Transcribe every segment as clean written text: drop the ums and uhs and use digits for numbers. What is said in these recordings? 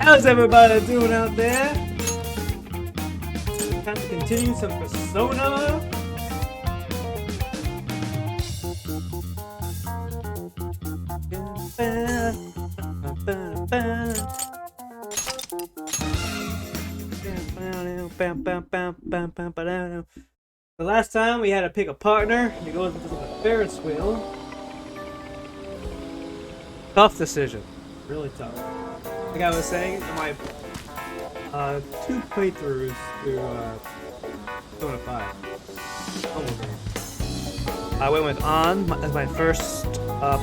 How's everybody doing out there? Time to continue some Persona. The last time we had to pick a partner to go into the Ferris wheel. Tough decision. Really tough. Like I was saying, in my 2 playthroughs through Persona 5. Almost. I went with An as my first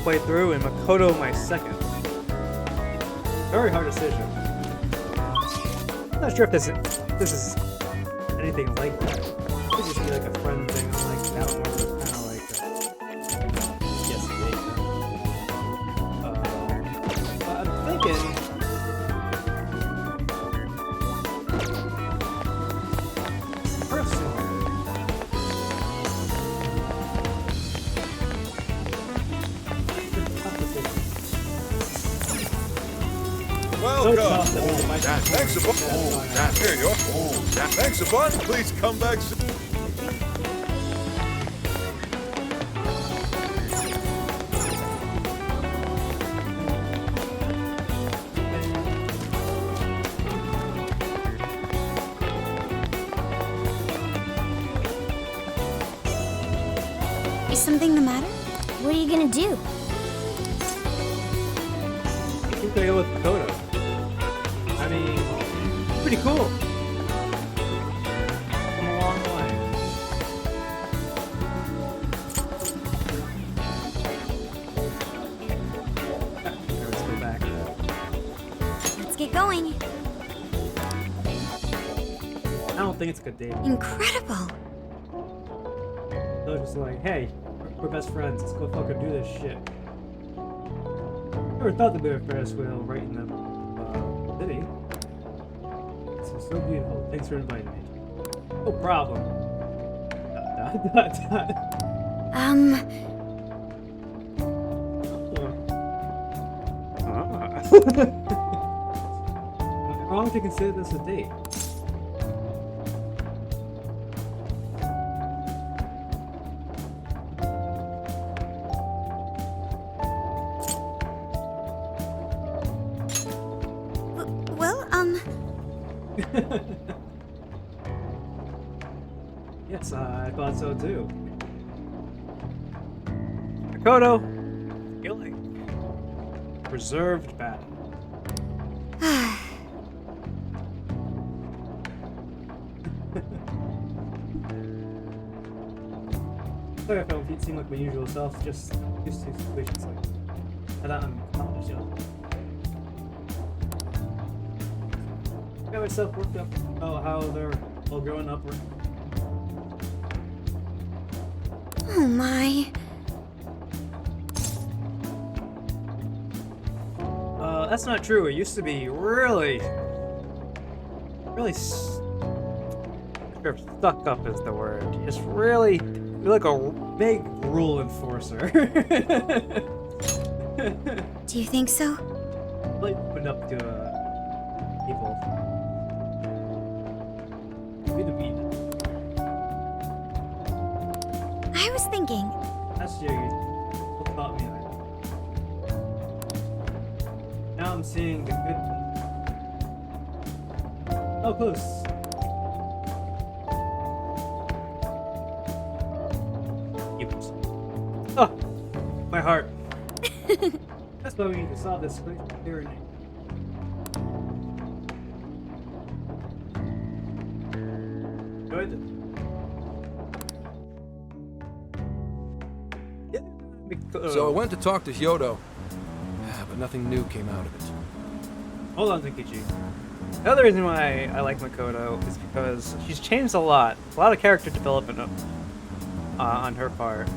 playthrough and Makoto my second. Very hard decision. I'm not sure if this is anything like that. It could just be like a friend thing. I'm like, I don't know. It's kind of like yes, but I'm thinking. Personally. Welcome. Thanks a bunch. Here you go. Thanks a bunch. Please come back soon. Is something the matter? What are you gonna do? I think they go with Makoto. I mean, pretty cool. Come a long way. Let's go back. Let's get going. I don't think it's a good date. Incredible. They're just like, hey, we're best friends. Let's go fucking do this shit. Never thought there'd be a Ferris wheel right in the city. This is so beautiful. Thanks for inviting me. No problem. Dot, dot, dot, dot. Am I wrong to consider this a date? Well, Yes, I thought so too. Makoto, healing. Reserved battle. Sorry if I don't seem like my usual self, just used to situations like that I'm college, you know. I got myself worked up about how they're all growing up. oh my. That's not true. It used to be really stuck up is the word. Just really you're like a big rule enforcer. Do you think so? Like opened up to people. Be the beat. I was thinking. That's you. What taught me that. Now I'm seeing the good. Oh, close. Oh, my heart. That's why we need to solve this tyranny. Good. So I went to talk to Hyodo, but nothing new came out of it. Hold on, Zenkichi. The other reason why I like Makoto is because she's changed a lot of character development on her part.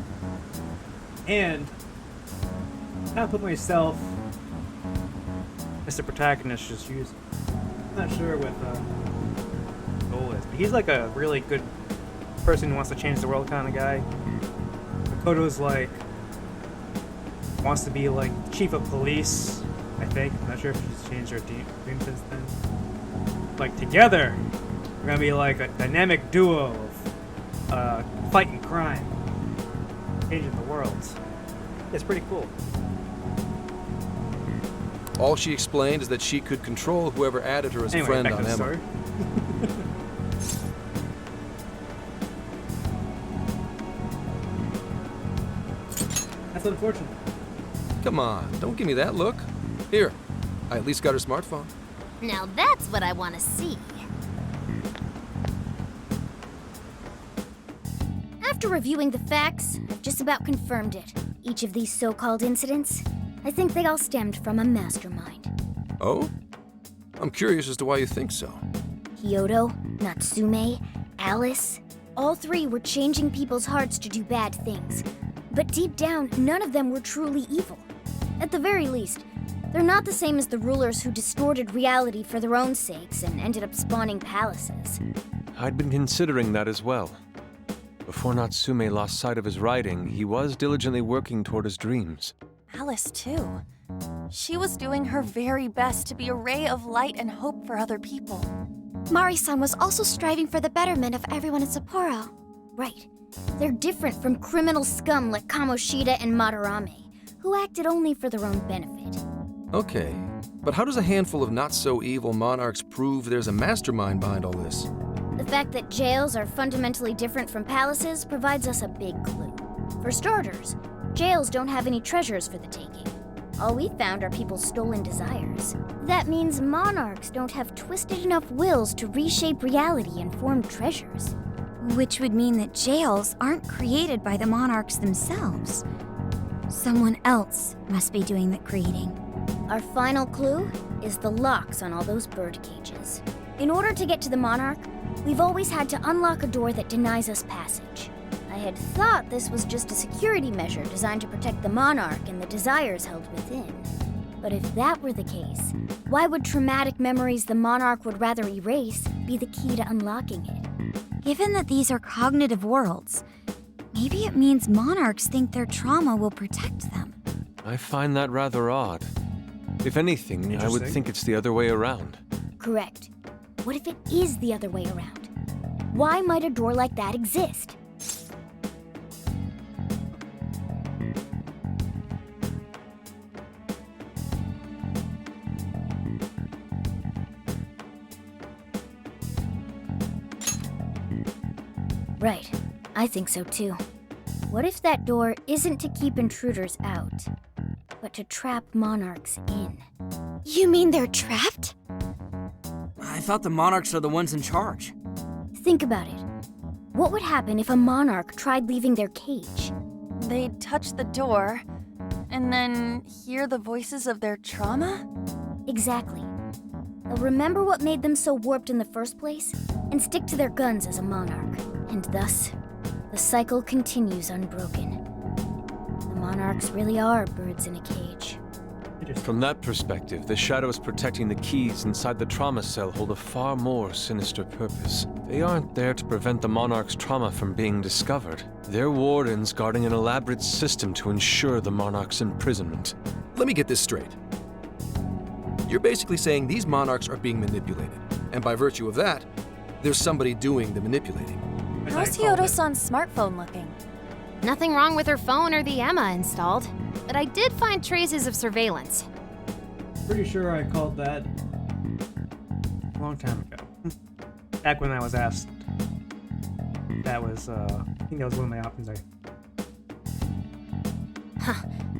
And I put myself as the protagonist just using. I'm not sure what the goal is, but he's like a really good person who wants to change the world kind of guy. Makoto's like wants to be like chief of police I think. I'm not sure if she's changed her dream since then. Like, together, we're gonna be like a dynamic duo of fighting crime, changing the world. It's pretty cool. All she explained is that she could control whoever added her as a Anyway, friend back on to the Emma. story. That's unfortunate. Come on, don't give me that look. Here, I at least got her smartphone. Now that's what I want to see. After reviewing the facts, I've just about confirmed it. Each of these so-called incidents, I think they all stemmed from a mastermind. Oh? I'm curious as to why you think so. Kyoto, Natsume, Alice, all three were changing people's hearts to do bad things. But deep down, none of them were truly evil. At the very least, they're not the same as the rulers who distorted reality for their own sakes and ended up spawning palaces. I'd been considering that as well. Before Natsume lost sight of his writing, he was diligently working toward his dreams. Alice, too. She was doing her very best to be a ray of light and hope for other people. Mari-san was also striving for the betterment of everyone in Sapporo. Right. They're different from criminal scum like Kamoshida and Madarame, who acted only for their own benefit. Okay, but how does a handful of not-so-evil monarchs prove there's a mastermind behind all this? The fact that jails are fundamentally different from palaces provides us a big clue. For starters, jails don't have any treasures for the taking. All we found are people's stolen desires. That means monarchs don't have twisted enough wills to reshape reality and form treasures. Which would mean that jails aren't created by the monarchs themselves. Someone else must be doing the creating. Our final clue is the locks on all those bird cages. In order to get to the monarch, we've always had to unlock a door that denies us passage. I had thought this was just a security measure designed to protect the monarch and the desires held within. But if that were the case, why would traumatic memories the monarch would rather erase be the key to unlocking it? Given that these are cognitive worlds, maybe it means monarchs think their trauma will protect them. I find that rather odd. If anything, I would Interesting. think it's the other way around. Correct. What if it is the other way around? Why might a door like that exist? Right. I think so too. What if that door isn't to keep intruders out, but to trap monarchs in? You mean they're trapped? I thought the monarchs are the ones in charge. Think about it. What would happen if a monarch tried leaving their cage? They'd touch the door, and then hear the voices of their trauma? Exactly. They'll remember what made them so warped in the first place, and stick to their guns as a monarch. And thus, the cycle continues unbroken. The monarchs really are birds in a cage. From that perspective, the shadows protecting the keys inside the trauma cell hold a far more sinister purpose. They aren't there to prevent the monarch's trauma from being discovered. They're wardens guarding an elaborate system to ensure the monarch's imprisonment. Let me get this straight. You're basically saying these monarchs are being manipulated, and by virtue of that, there's somebody doing the manipulating. How's Hyodo-san's smartphone looking? Nothing wrong with her phone or the Emma installed, but I did find traces of surveillance. Pretty sure I called that a long time ago. Back when I was asked. That was, I think that was one of my options.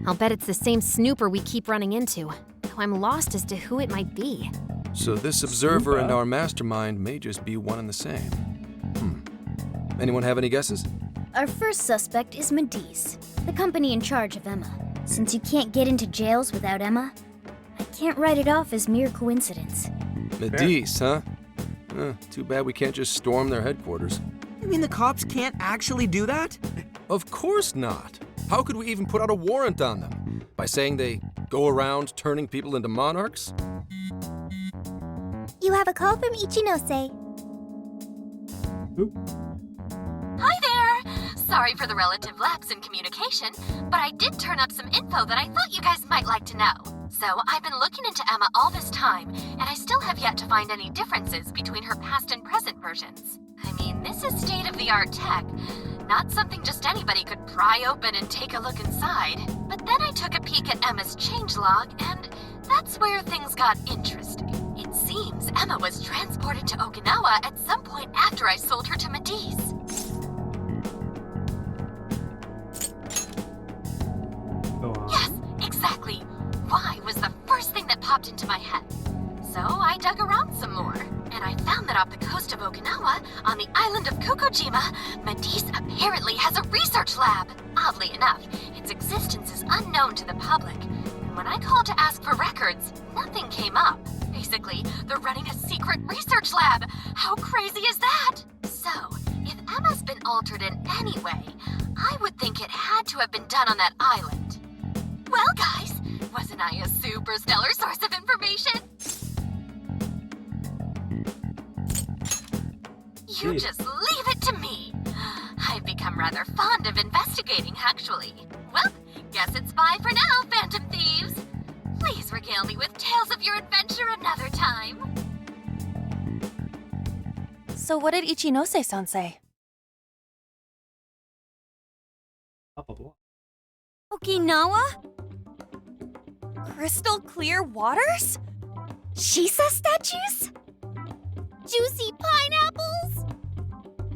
I'll bet it's the same snooper we keep running into, though I'm lost as to who it might be. So this observer and our mastermind may just be one and the same. Anyone have any guesses? Our first suspect is Medice, the company in charge of Emma. Since you can't get into jails without Emma, I can't write it off as mere coincidence. Medice, huh? Too bad we can't just storm their headquarters. You mean the cops can't actually do that? Of course not. How could we even put out a warrant on them? By saying they go around turning people into monarchs? You have a call from Ichinose. Oop. Hi there! Sorry for the relative lapse in communication, but I did turn up some info that I thought you guys might like to know. So I've been looking into Emma all this time, and I still have yet to find any differences between her past and present versions. I mean, this is state-of-the-art tech, not something just anybody could pry open and take a look inside. But then I took a peek at Emma's changelog, and that's where things got interesting. It seems Emma was transported to Okinawa at some point after I sold her to Matisse. Go on. Yes, exactly. Why was the first thing that popped into my head. So I dug around some more, and I found that off the coast of Okinawa, on the island of Kokojima, Matisse apparently has a research lab. Oddly enough, its existence is unknown to the public. And when I called to ask for records, nothing came up. Basically, they're running a secret research lab. How crazy is that? So, if Emma's been altered in any way, I would think it had to have been done on that island. Well, guys, wasn't I a super stellar source of information? You Jeez. just leave it to me. I've become rather fond of investigating, actually. Well, guess it's bye for now, Phantom Thieves. Please regale me with tales of your adventure another time. So what did Ichinose-san say? Up a block. Okinawa? Crystal clear waters? Shisa statues? Juicy pineapples?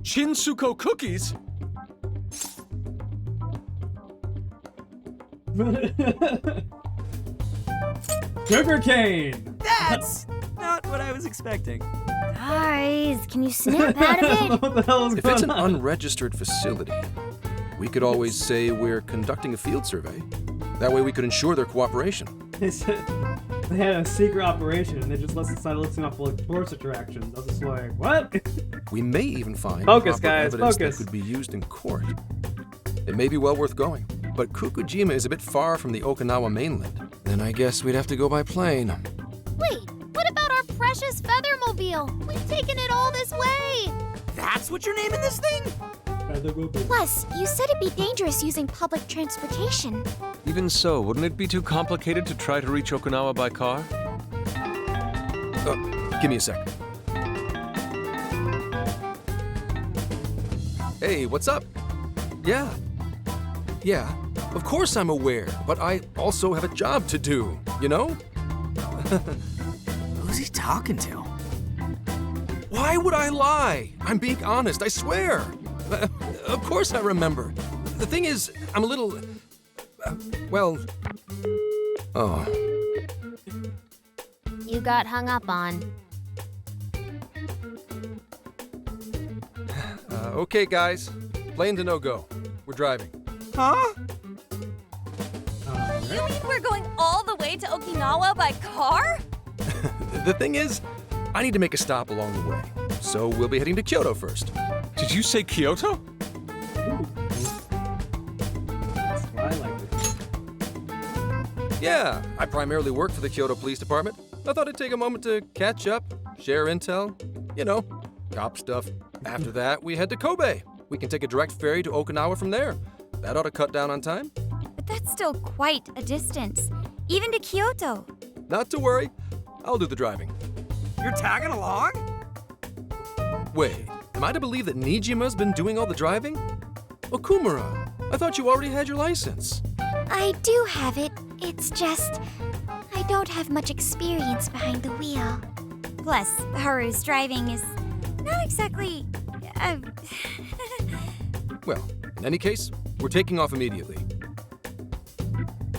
Shinsuko cookies? Sugar cane! That's not what I was expecting. Guys, can you snap out of it? What the hell is If going it's an on? unregistered facility, we could always say we're conducting a field survey. That way we could ensure their cooperation. They said they had a secret operation and they just let us decide listing up like tourist attractions. I was just like, what? We may even find Focus, proper guys, evidence focus. that could be used in court. It may be well worth going, but Kokojima is a bit far from the Okinawa mainland. Then I guess we'd have to go by plane. Wait, what about our precious Feathermobile? We've taken it all this way. That's what you're naming this thing? Plus, you said it'd be dangerous using public transportation. Even so, wouldn't it be too complicated to try to reach Okinawa by car? Give me a sec. Hey, what's up? Yeah, of course I'm aware, but I also have a job to do, you know? Who's he talking to? Why would I lie? I'm being honest, I swear. Of course I remember. The thing is, I'm a little... Oh. You got hung up on. Okay, guys. Plane to no-go. We're driving. Huh? You mean we're going all the way to Okinawa by car? The thing is, I need to make a stop along the way. So we'll be heading to Kyoto first. Did you say Kyoto? That's why I like this. Yeah, I primarily work for the Kyoto Police Department. I thought I'd take a moment to catch up, share intel, you know, cop stuff. After that, we head to Kobe. We can take a direct ferry to Okinawa from there. That ought to cut down on time. But that's still quite a distance, even to Kyoto. Not to worry, I'll do the driving. You're tagging along? Wait, am I to believe that Nijima's been doing all the driving? Okumura, I thought you already had your license. I do have it. It's just, I don't have much experience behind the wheel. Plus, Haru's driving is not exactly. Well, in any case, we're taking off immediately.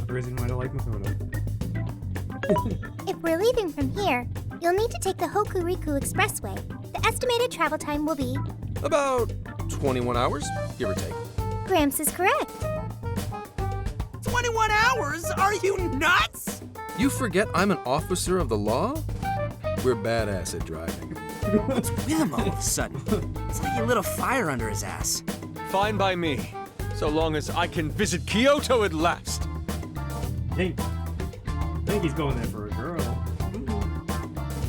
The reason why I don't like Makoto. If we're leaving from here, you'll need to take the Hokuriku Expressway. The estimated travel time will be... About 21 hours, give or take. Gramps is correct. 21 hours? Are you nuts? You forget I'm an officer of the law? We're badass at driving. What's with him all of a sudden? It's like he lit a fire under his ass. Fine by me, so long as I can visit Kyoto at last. I think he's going there for a girl.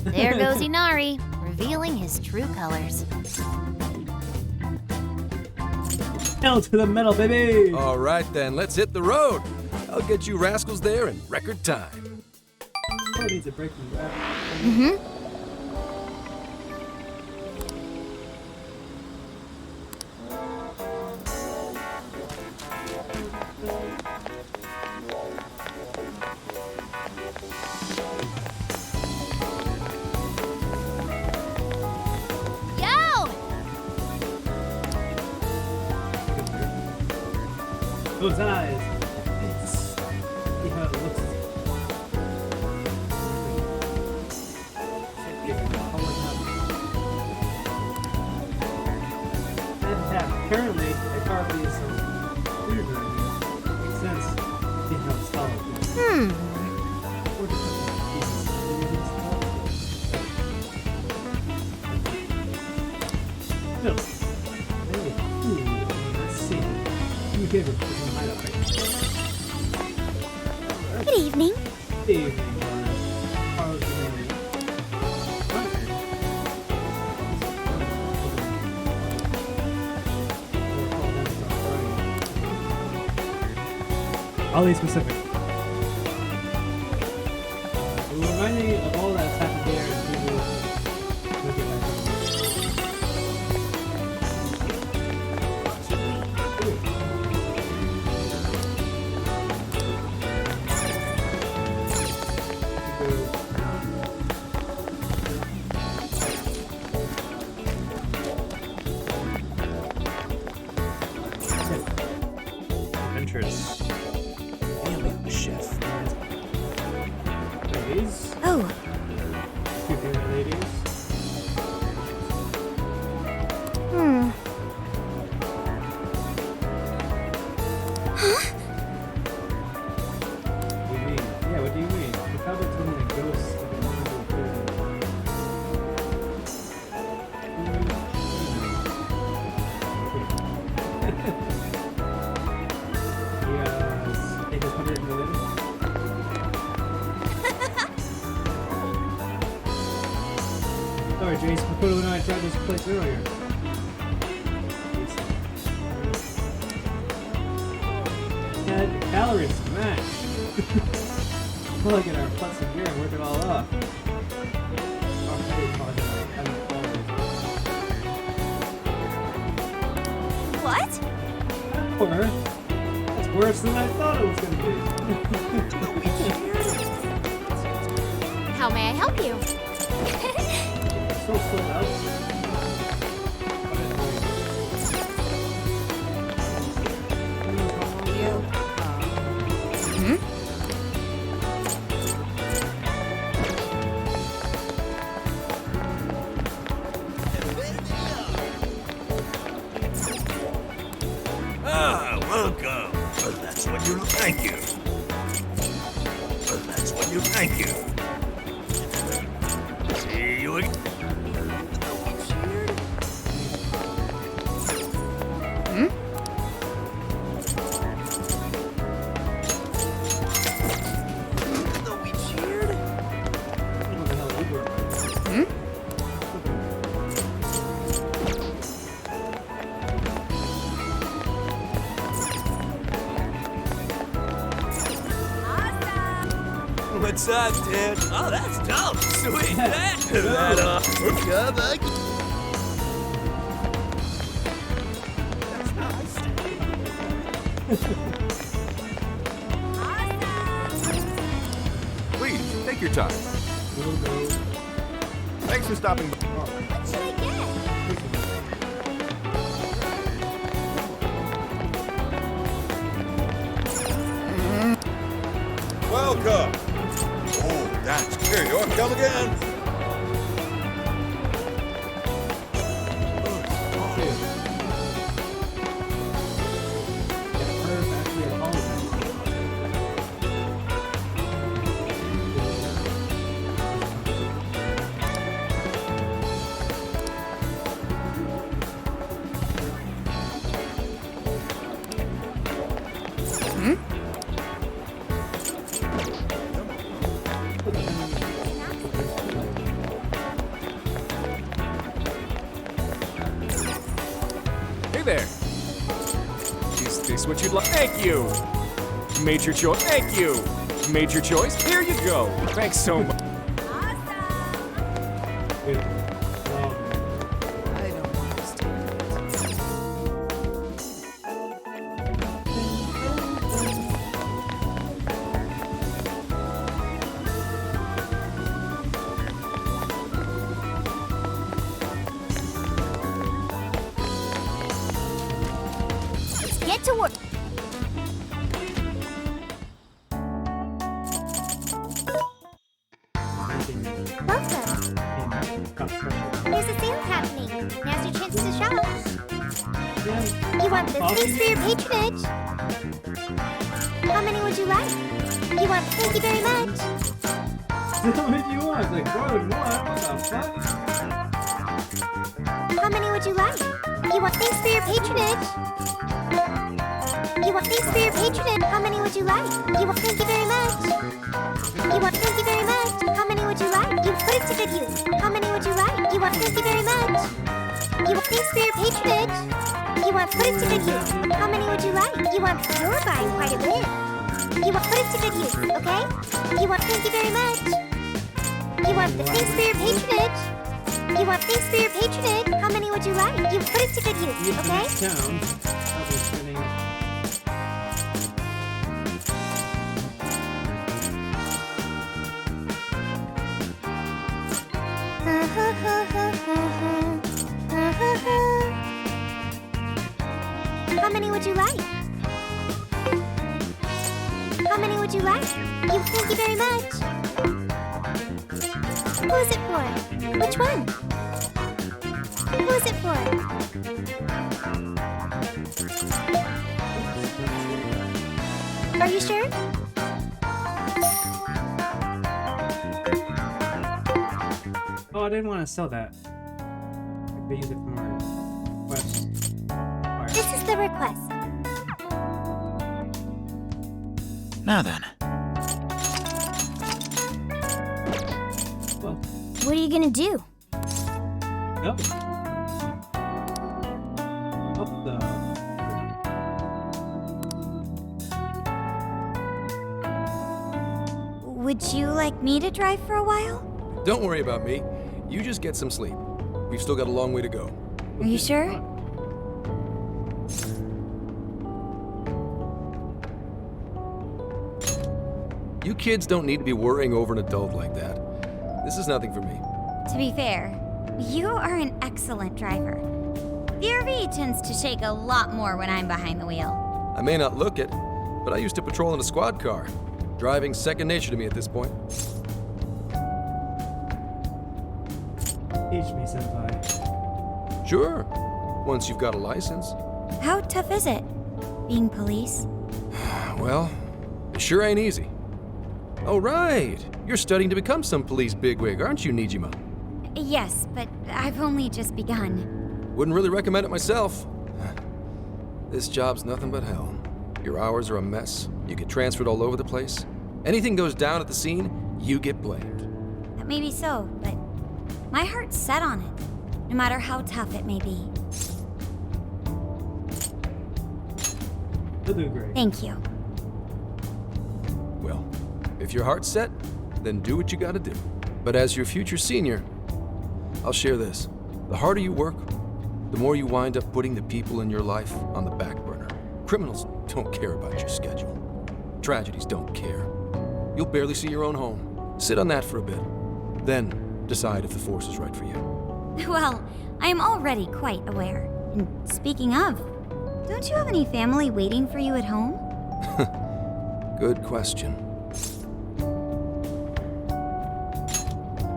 There goes Inari, revealing his true colors. Hell to the metal, baby! All right then, let's hit the road. I'll get you rascals there in record time. Oh, needs a break from that. Yo! Those eyes. See how it looks. Apparently, they carved these weird makes sense. See how it's solid. Or no. Hey, let's see. You gave her some hideout, right? Good evening. Good evening, Carlos Giovanni. Oddly specific. It will remind me of all that's happened here and we will look at Adventures. Alien chef. Ladies. Oh, Two favorite ladies. What do you mean? Yeah, what do you mean? The cowboy told me the ghosts of the individual children. Yes. They just put it in the lid. Sorry, Jace. Makoto and I tried this place earlier. Had calories to match. We'll look at our putts and gear and work it all off. What? Or, that's worse than I thought it was going to be. How may I help you? So sold out. Ah, welcome. Well, that's what you thank you. Well, that's what you thank you. See you again. What the hell you were? What's up, dude? Oh, that's dope. Sweet. Please, take your time. We'll go. Thanks for stopping by. What should I get? Welcome. Oh, that's here you are. Come again. you'd like. Thank you. Major choice. Thank you. Major choice. Here you go. Thanks so much. Dude, I don't understand. Get to work. Welcome. There's a sale happening. Now's your chance to shop. You want this piece for your patronage? How many would you like? You want? Thank you very much. what do you want? Like, more than one? What the fuck? How many would you like? You want things for your patronage? You want things for your patronage? How many would you like? You want? Thank you very much. You want? Thank you very much. How many would you like? You put it to good use. How many would you like? You want? Thank you very much. You want things for your patronage? You want? Put it to good use. How many would you like? You want? You're buying quite a bit. You want? Put it to good use, okay? You want? Thank you very much. You want the things for your patronage? You want things for your patronage? How many would you like? You put it to good use, okay? Town. Probably spending. How many would you like? How many would you like? Thank you very much. Who is it for? Which one? Who is it for? Are you sure? Oh, I didn't want to sell that. Like, they use it for my quest. Alright. This is the request. Now then. Well, What are you gonna do? yep. Up the. Would you like me to drive for a while? Don't worry about me. You just get some sleep. We've still got a long way to go. Are you sure? You kids don't need to be worrying over an adult like that. This is nothing for me. To be fair, you are an excellent driver. The RV tends to shake a lot more when I'm behind the wheel. I may not look it, but I used to patrol in a squad car. Driving's second nature to me at this point. Teach me, senpai. Sure, once you've got a license. How tough is it, being police? Well, it sure ain't easy. Oh, right. You're studying to become some police bigwig, aren't you, Nijima? Yes, but I've only just begun. Wouldn't really recommend it myself. This job's nothing but hell. Your hours are a mess. You get transferred all over the place. Anything goes down at the scene, you get blamed. That may be so, but my heart's set on it, no matter how tough it may be. You'll do great. Thank you. Well, if your heart's set, then do what you gotta do. But as your future senior, I'll share this. The harder you work, the more you wind up putting the people in your life on the back burner. Criminals don't care about your schedule. Tragedies don't care. You'll barely see your own home. Sit on that for a bit. Then decide if the force is right for you. Well, I am already quite aware. And speaking of, don't you have any family waiting for you at home? Good question.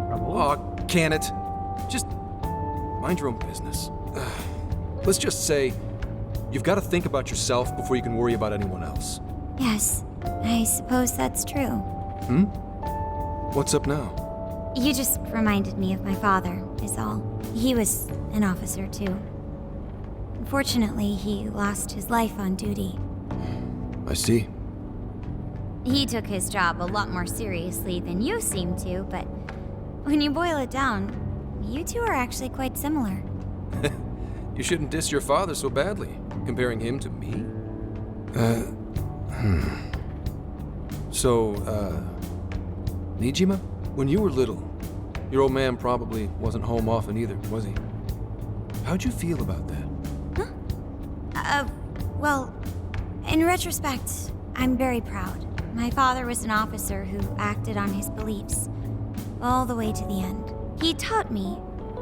Trouble? Aw, can it? Just mind your own business. Let's just say you've got to think about yourself before you can worry about anyone else. Yes, I suppose that's true. Hmm? What's up now? You just reminded me of my father, is all. He was an officer, too. Unfortunately, he lost his life on duty. I see. He took his job a lot more seriously than you seem to, but when you boil it down, you two are actually quite similar. You shouldn't diss your father so badly, comparing him to me. So, Nijima, when you were little, your old man probably wasn't home often either, was he? How'd you feel about that? Well, in retrospect, I'm very proud. My father was an officer who acted on his beliefs all the way to the end. He taught me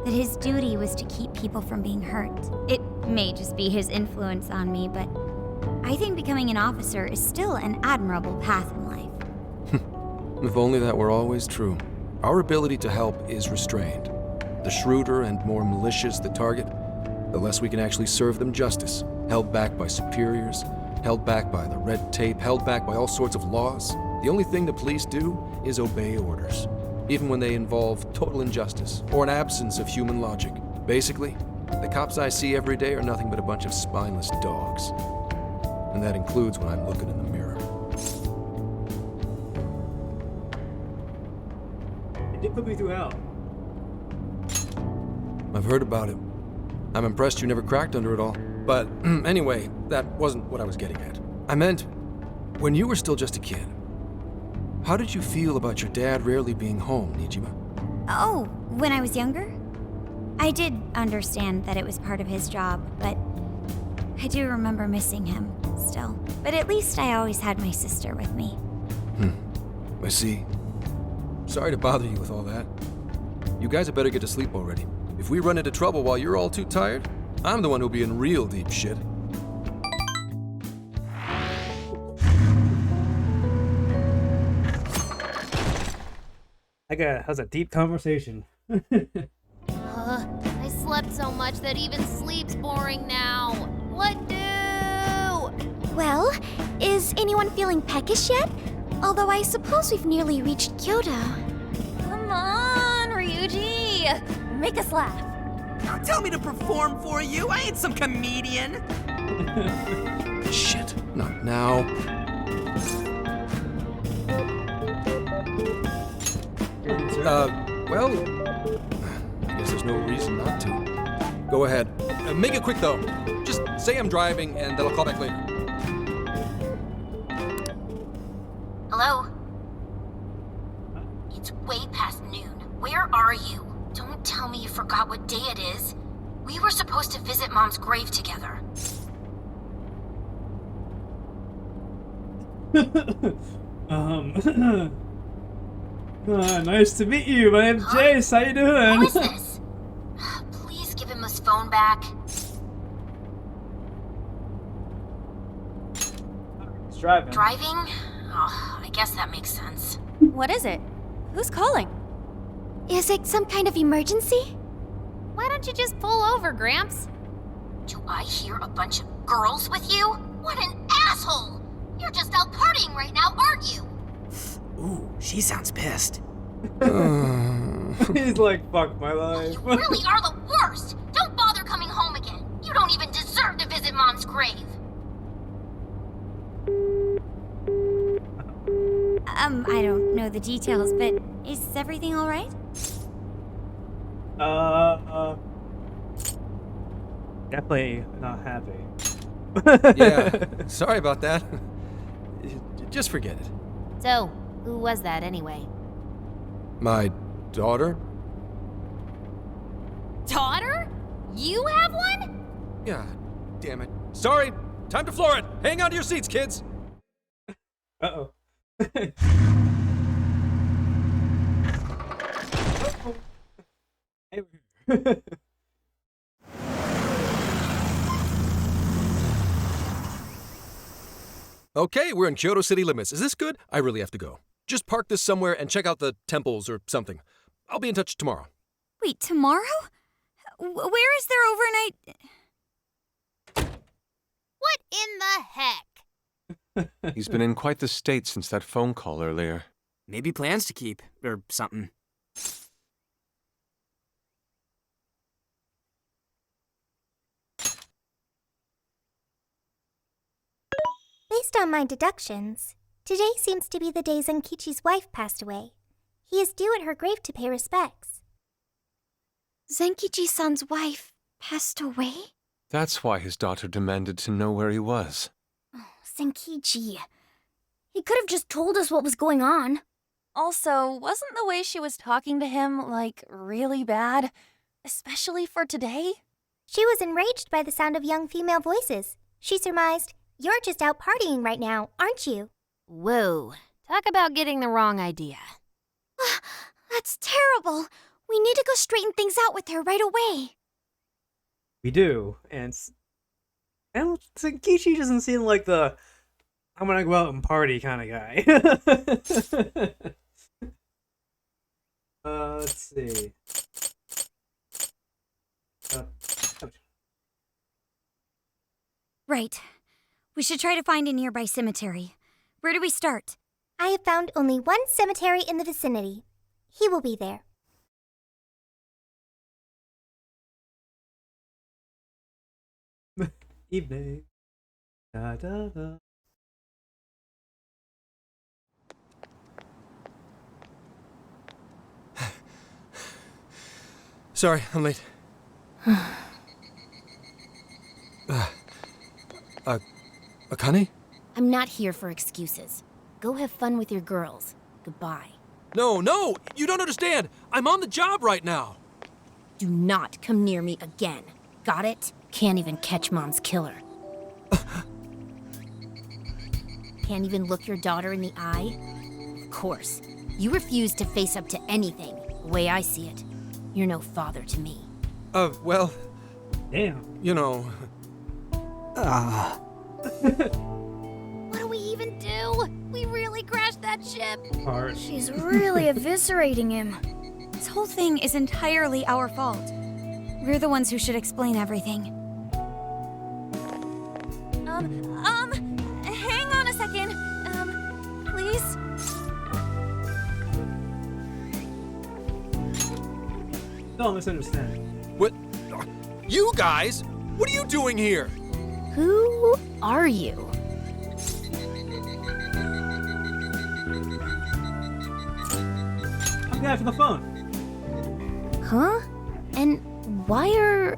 that his duty was to keep people from being hurt. It may just be his influence on me, but I think becoming an officer is still an admirable path in life. If only that were always true. Our ability to help is restrained. The shrewder and more malicious the target, the less we can actually serve them justice. Held back by superiors, held back by the red tape, held back by all sorts of laws. The only thing the police do is obey orders, even when they involve total injustice or an absence of human logic. Basically, the cops I see every day are nothing but a bunch of spineless dogs. And that includes when I'm looking in the mirror. It did put me through hell. I've heard about it. I'm impressed you never cracked under it all. But anyway, that wasn't what I was getting at. I meant, when you were still just a kid, how did you feel about your dad rarely being home, Nijima? Oh, when I was younger? I did understand that it was part of his job, but I do remember missing him still. But at least I always had my sister with me. I see. Sorry to bother you with all that. You guys had better get to sleep already. If we run into trouble while you're all too tired, I'm the one who'll be in real deep shit. That was a deep conversation. I slept so much that even sleep's boring now. What do? Well, is anyone feeling peckish yet? Although I suppose we've nearly reached Kyoto. Come on, Ryuji! Make us laugh. Don't tell me to perform for you. I ain't some comedian. Shit, not now. Well, I guess there's no reason not to. Go ahead. Make it quick, though. Just say I'm driving, and then I'll call back later. Hello? It's way past noon. Where are you? Don't tell me you forgot what day it is. We were supposed to visit Mom's grave together. Nice to meet you. My name's Jace. How you doing? Who is this? Please give him his phone back. He's driving. Driving? Oh, I guess that makes sense. What is it? Who's calling? Is it some kind of emergency? Why don't you just pull over, Gramps? Do I hear a bunch of girls with you? What an asshole! You're just out partying right now, aren't you? Ooh, she sounds pissed. He's like, fuck my life. You really are the worst! Don't bother coming home again. You don't even deserve to visit Mom's grave. I don't know the details, but is everything all right? Definitely not happy. Yeah, sorry about that. Just forget it. So, who was that anyway? My daughter? Daughter? You have one? Yeah, damn it. Sorry, time to floor it. Hang on to your seats, kids. Uh-oh. Okay, we're in Kyoto city limits. Is this good? I really have to go. Just park this somewhere and check out the temples or something. I'll be in touch tomorrow. Wait, tomorrow? Where is there overnight? What in the heck? He's been in quite the state since that phone call earlier. Maybe plans to keep, or something. Based on my deductions, today seems to be the day Zenkichi's wife passed away. He is due at her grave to pay respects. Zenkichi-san's wife passed away? That's why his daughter demanded to know where he was. Senkichi. He could have just told us what was going on. Also, wasn't the way she was talking to him, like, really bad? Especially for today? She was enraged by the sound of young female voices. She surmised, "You're just out partying right now, aren't you?" Whoa. Talk about getting the wrong idea. That's terrible. We need to go straighten things out with her right away. We do, and Senkichi doesn't seem like the I'm gonna go out and party kind of guy. Let's see. Right. We should try to find a nearby cemetery. Where do we start? I have found only one cemetery in the vicinity. He will be there. Evening. Da da da. Sorry, I'm late. Akane? I'm not here for excuses. Go have fun with your girls. Goodbye. No, you don't understand. I'm on the job right now. Do not come near me again. Got it? Can't even catch Mom's killer. Can't even look your daughter in the eye? Of course. You refuse to face up to anything, the way I see it. You're no father to me. Well... Damn. You know... What do we even do? We really crashed that ship. Hard. She's really eviscerating him. This whole thing is entirely our fault. We're the ones who should explain everything. Hang on a second. Please? Don't misunderstand. What? You guys? What are you doing here? Who are you? I'm the guy from the phone. Huh? And why are...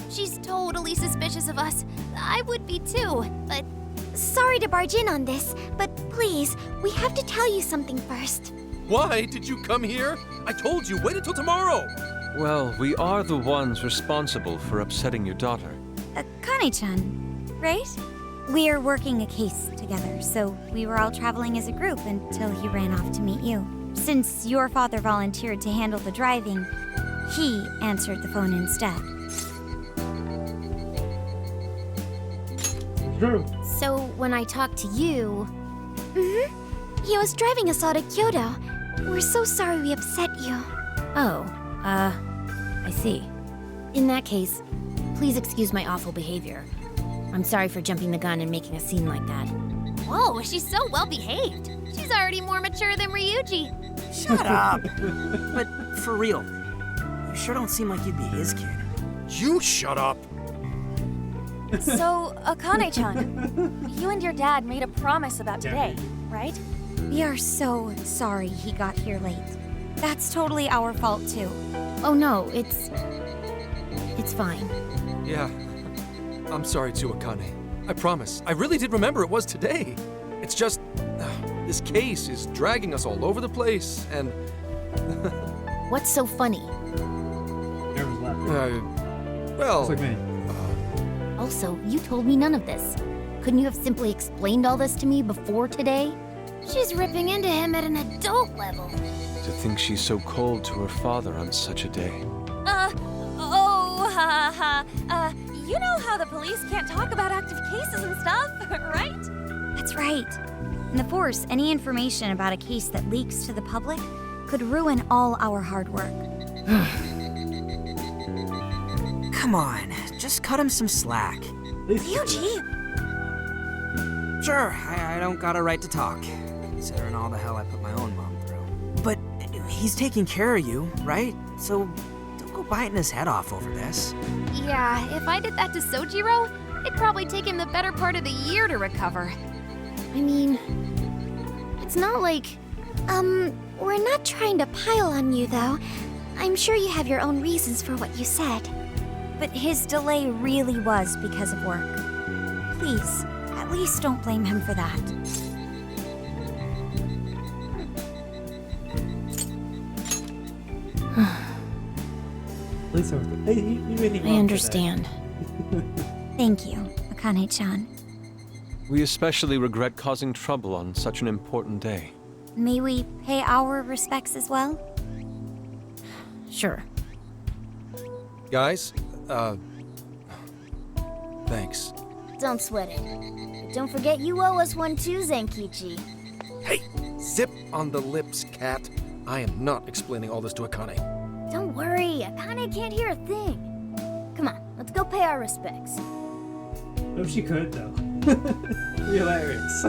She's totally suspicious of us. I would be too, but... Sorry to barge in on this, but please, we have to tell you something first. Why did you come here? I told you, wait until tomorrow. Well, we are the ones responsible for upsetting your daughter. Kane-chan, right? We're working a case together, so we were all traveling as a group until he ran off to meet you. Since your father volunteered to handle the driving, he answered the phone instead. True. So when I talked to you... He was driving us all to Kyoto. We're so sorry we upset you. Oh, I see. In that case, please excuse my awful behavior. I'm sorry for jumping the gun and making a scene like that. Whoa, she's so well behaved. She's already more mature than Ryuji. Shut up. But for real, you sure don't seem like you'd be his kid. You shut up. So, Akane-chan, you and your dad made a promise about today, right? We are so sorry he got here late. That's totally our fault, too. Oh no, it's fine. Yeah, I'm sorry too, Akane. I promise. I really did remember it was today. It's just, this case is dragging us all over the place, and... What's so funny? Nervous laughter. Well... Just like me. Also, you told me none of this. Couldn't you have simply explained all this to me before today? She's ripping into him at an adult level. To think she's so cold to her father on such a day. You know how the police can't talk about active cases and stuff, right? That's right. In the Force, any information about a case that leaks to the public could ruin all our hard work. Come on, just cut him some slack. Ryuji! Sure, I don't got a right to talk, considering all the hell I put my own mom through. But he's taking care of you, right? So don't go biting his head off over this. Yeah, if I did that to Sojiro, it'd probably take him the better part of the year to recover. I mean, it's not like... We're not trying to pile on you, though. I'm sure you have your own reasons for what you said. But his delay really was because of work. Please, at At least don't blame him for that. At least hey, you made me I understand. Thank you, Akane-chan. We especially regret causing trouble on such an important day. May we pay our respects as well? Sure. Guys, thanks. Don't sweat it. But don't forget you owe us one too, Zenkichi. Hey, zip on the lips, cat. I am not explaining all this to Akane. Don't worry, Akane can't hear a thing. Come on, let's go pay our respects. Hope she could though. Hilarious.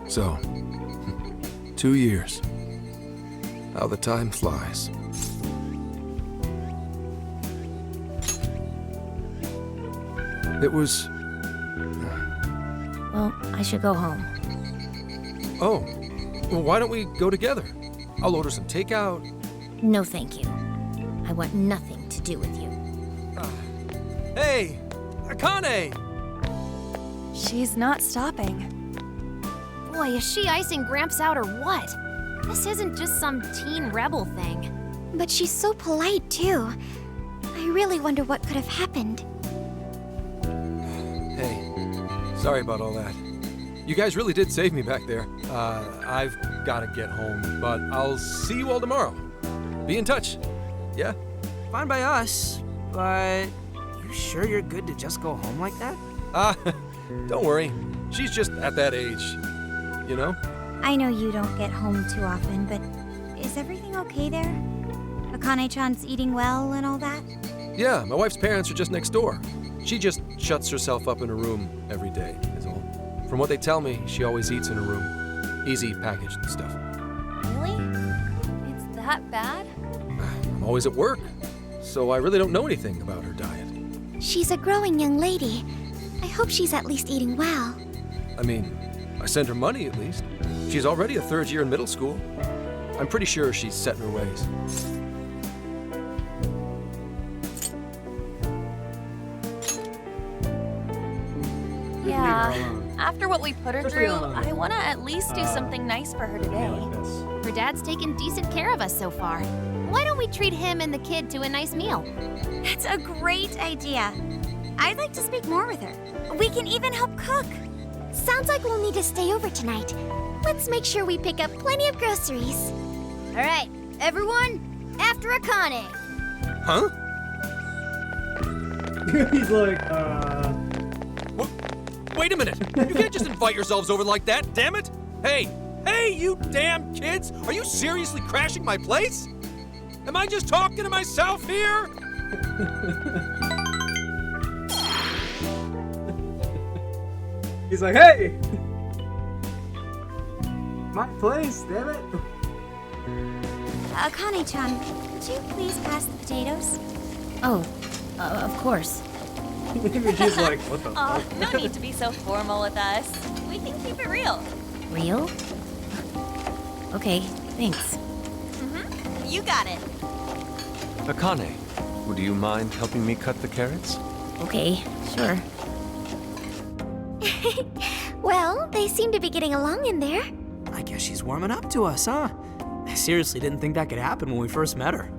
So, 2 years. How the time flies. It was... Well, I should go home. Oh, well, why don't we go together? I'll order some takeout. No, thank you. I want nothing to do with you. Hey, Akane! She's not stopping. Boy, is she icing Gramps out or what? This isn't just some teen rebel thing. But she's so polite, too. I really wonder what could have happened. Hey, sorry about all that. You guys really did save me back there. I've gotta get home, but I'll see you all tomorrow. Be in touch. Yeah? Fine by us, but you sure you're good to just go home like that? Don't worry. She's just at that age. You know? I know you don't get home too often, but is everything okay there? Akane-chan's eating well and all that? Yeah, my wife's parents are just next door. She just shuts herself up in her room every day, is all. From what they tell me, she always eats in her room. Easy packaged and stuff. Really? It's that bad? I'm always at work, so I really don't know anything about her diet. She's a growing young lady. I hope she's at least eating well. I mean, I send her money at least. She's already a third year in middle school. I'm pretty sure she's set in her ways. Yeah. After what we put her Especially through, on, I want to at least do something nice for her today. Like this. Her dad's taken decent care of us so far. Why don't we treat him and the kid to a nice meal? That's a great idea. I'd like to speak more with her. We can even help cook. Sounds like we'll need to stay over tonight. Let's make sure we pick up plenty of groceries. All right, everyone, after Akane. Huh? He's like, Wait a minute! You can't just invite yourselves over like that, damn it! Hey! Hey, you damn kids! Are you seriously crashing my place? Am I just talking to myself here? he's like, hey! My place, damn it! Akane-chan, could you please pass the potatoes? Oh, of course. Maybe she's like, what the Aw, fuck? no need to be so formal with us. We can keep it real. Real? Okay, thanks. You got it. Akane, would you mind helping me cut the carrots? Okay, sure. Well, they seem to be getting along in there. I guess she's warming up to us, huh? I seriously didn't think that could happen when we first met her.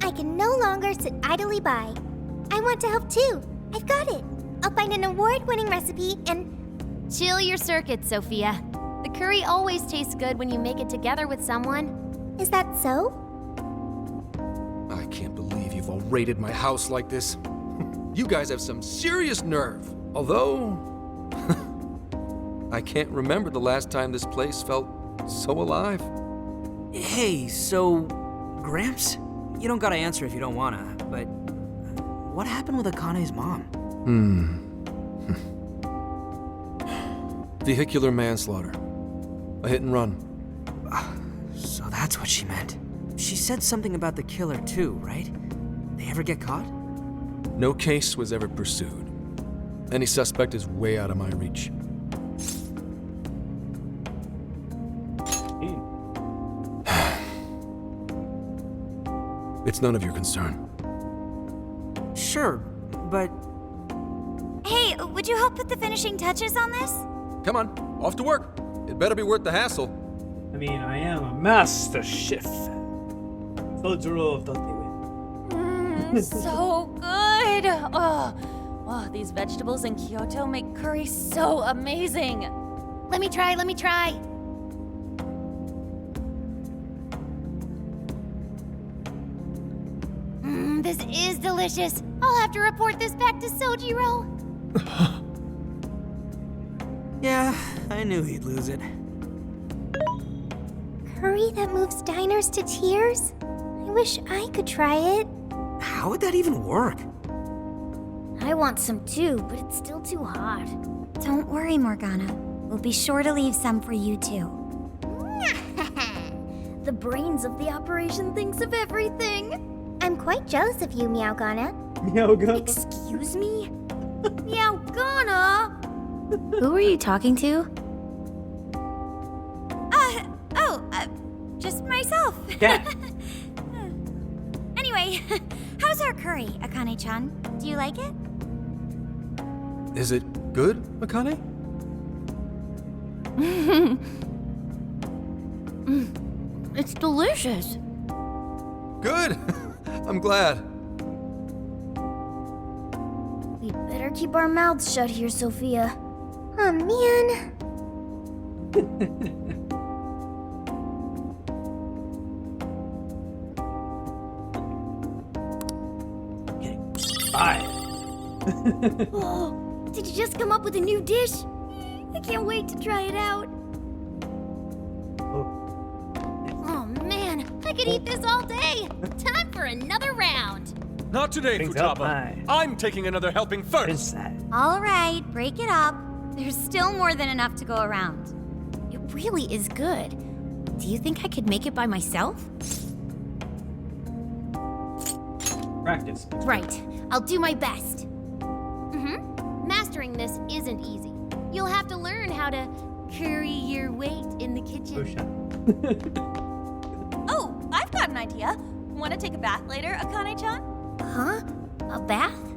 I can no longer sit idly by. I want to help too. I've got it. I'll find an award-winning recipe and... Chill your circuits, Sophia. The curry always tastes good when you make it together with someone. Is that so? I can't believe you've all raided my house like this. You guys have some serious nerve. Although, I can't remember the last time this place felt so alive. Hey, so, Gramps? You don't gotta answer if you don't wanna, but what happened with Akane's mom? Vehicular manslaughter. A hit and run. So that's what she meant. She said something about the killer too, right? They ever get caught? No case was ever pursued. Any suspect is way out of my reach. It's none of your concern. Sure, but Hey, would you help put the finishing touches on this? Come on, off to work. It better be worth the hassle. I mean, I am a master chef. Sojuro of Dotewe. So good! Oh, these vegetables in Kyoto make curry so amazing. Let me try. This is delicious. I'll have to report this back to Sojiro. yeah, I knew he'd lose it. Curry that moves diners to tears? I wish I could try it. How would that even work? I want some too, but it's still too hot. Don't worry, Morgana. We'll be sure to leave some for you too. The brains of the operation thinks of everything. I'm quite jealous of you, Meowgana. Meowgana. Excuse me? Meowgana! Who were you talking to? Just myself. Yeah. Anyway, how's our curry, Akane-chan? Do you like it? Is it good, Akane? It's delicious. Good! I'm glad. We better keep our mouths shut here, Sophia. Oh, man. Bye. Oh, did you just come up with a new dish? I can't wait to try it out. Oh man, I could eat this all day. Time for another round. Not today, Things up Futaba. high. I'm taking another helping first. Inside. All right, break it up. There's still more than enough to go around. It really is good. Do you think I could make it by myself? Practice. Right. I'll do my best. Mastering this isn't easy. You'll have to learn how to carry your weight in the Oh, kitchen. shit. Oh, I've got an idea. Want to take a bath later, Akane-chan? Huh? A bath?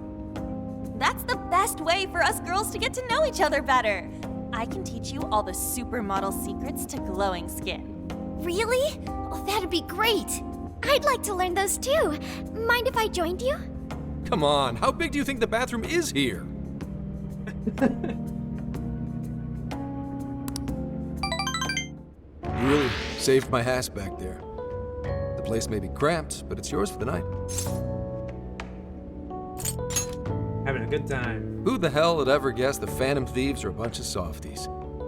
That's the best way for us girls to get to know each other better. I can teach you all the supermodel secrets to glowing skin. Really? Oh, that'd be great. I'd like to learn those too. Mind if I joined you? Come on, how big do you think the bathroom is here? You really saved my ass back there. The place may be cramped, but it's yours for the night. Having a good time. Who the hell would ever guess the Phantom Thieves are a bunch of softies?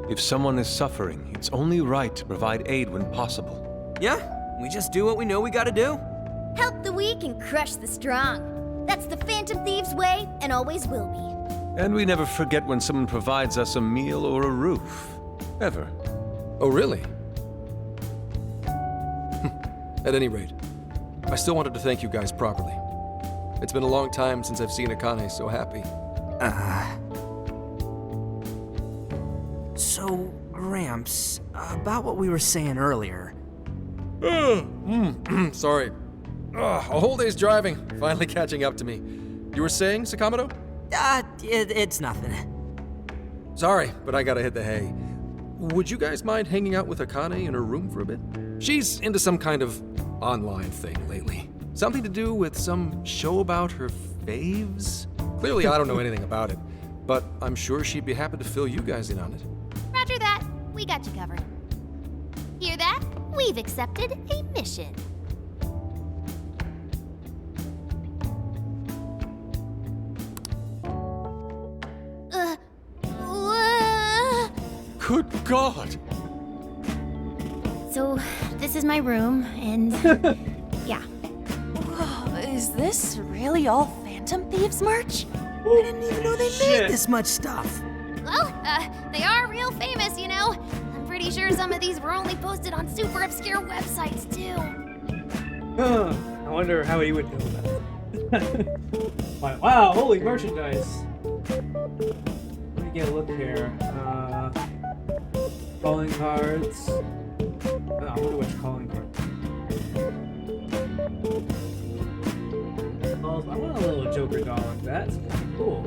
If someone is suffering, it's only right to provide aid when possible. Yeah, we just do what we know we gotta do. Help the weak and crush the strong. That's the Phantom Thieves way and always will be. And we never forget when someone provides us a meal or a roof. Ever. Oh, really? At any rate, I still wanted to thank you guys properly. It's been a long time since I've seen Akane so happy. So, Gramps, about what we were saying earlier. Sorry. A whole day's driving, finally catching up to me. You were saying, Sakamoto? It's nothing. Sorry, but I gotta hit the hay. Would you guys mind hanging out with Akane in her room for a bit? She's into some kind of online thing lately. Something to do with some show about her faves? Clearly, I don't know anything about it, but I'm sure she'd be happy to fill you guys in on it. Roger that. We got you covered. Hear that? We've accepted a mission. Good God! So, this is my room, and yeah. Is this really all Phantom Thieves merch? I didn't even know they made this much stuff. Well, they are real famous, you know. I'm pretty sure some of these were only posted on super obscure websites, too. I wonder how he would know that. Wow, holy merchandise. Let me get a look here. Calling cards. I wonder which calling card. dolls. I want a little Joker doll like that. It's kind of cool.